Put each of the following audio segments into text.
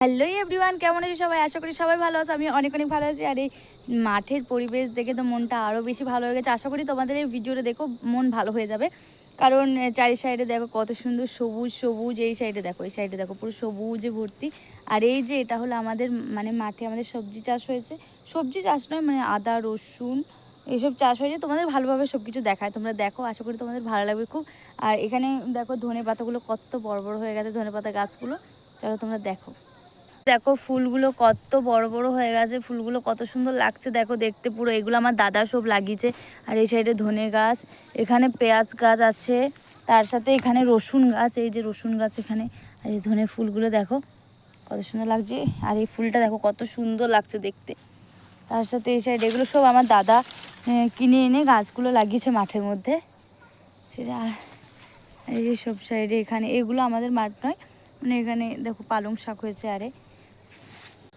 Hello everyone, কেমন আছো সবাই? আশা করি সবাই ভালো আছে। আমি অনেক অনেক ভালো আছি। আর এই মাঠের পরিবেশ দেখে তো মনটা আরও বেশি ভালো হয়ে গেছে। আশা করি তোমাদের এই ভিডিওটা দেখো মন ভালো হয়ে যাবে, কারণ চারি সাইডে দেখো কত সুন্দর সবুজ সবুজ। এই সাইডে দেখো, এই সাইডে দেখো পুরো সবুজে ভর্তি। আর এই যে এটা হলো আমাদের মানে মাঠে আমাদের সবজি চাষ হয়েছে। সবজি চাষ নয়, মানে আদা রসুন এইসব চাষ হয়েছে। তোমাদের ভালোভাবে সব কিছু দেখায়, তোমরা দেখো, আশা করি তোমাদের ভালো লাগবে খুব। আর এখানে দেখো ধনে পাতাগুলো কত বড় বড় হয়ে গেছে, ধনে পাতা গাছগুলো। চলো তোমরা দেখো। দেখো ফুলগুলো কত বড় বড় হয়ে গেছে, ফুলগুলো কত সুন্দর লাগছে দেখো দেখতে পুরো। এগুলো আমার দাদা সব লাগিয়েছে। আর এই সাইডে ধনে গাছ, এখানে পেঁয়াজ গাছ আছে, তার সাথে এখানে রসুন গাছ, এই যে রসুন গাছ এখানে। আর এই ধনে ফুলগুলো দেখো কত সুন্দর লাগছে। আর এই ফুলটা দেখো কত সুন্দর লাগছে দেখতে। তার সাথে এই সাইডে এগুলো সব আমার দাদা কিনে এনে গাছগুলো লাগিয়েছে মাঠের মধ্যে। সেটা এই যে সব সাইডে এখানে এগুলো আমাদের মাঠ নয়, মানে এখানে দেখো পালং শাক হয়েছে। আরে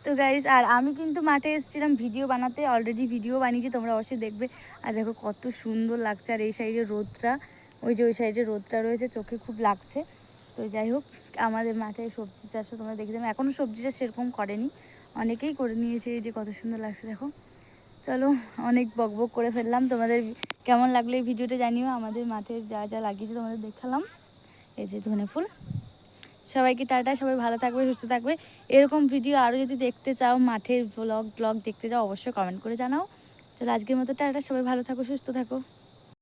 তো গাইস, আর আমি কিন্তু মাঠে এসেছিলাম ভিডিও বানাতে, অলরেডি ভিডিও বানিয়েছি, তোমরা অবশ্যই দেখবে। আর দেখো কত সুন্দর লাগছে। আর এই সাইডে রোদটা, ওই যে ওই সাইডে রোদটা রয়েছে, চোখে খুব লাগছে। তো যাই হোক, আমাদের মাঠে সবজি চাষও তোমরা দেখে দেবে। এখনও সবজি চাষ সেরকম করেনি, অনেকেই করে নিয়েছে। এই যে কত সুন্দর লাগছে দেখো। চলো, অনেক বকবক করে ফেললাম। তোমাদের কেমন লাগলো এই ভিডিওটা জানিও। আমাদের মাঠে যা যা লাগিয়েছে তোমাদের দেখালাম। এই যে ধনে ফুল। সবাইকে টাটা, সবাই ভালো থাকবে, সুস্থ থাকবে। এরকম ভিডিও আরও যদি দেখতে চাও, মাঠের ব্লগ দেখতে চাও, অবশ্যই কমেন্ট করে জানাও। চলো আজকের মতো টাটা, সবাই ভালো থাকো, সুস্থ থাকো।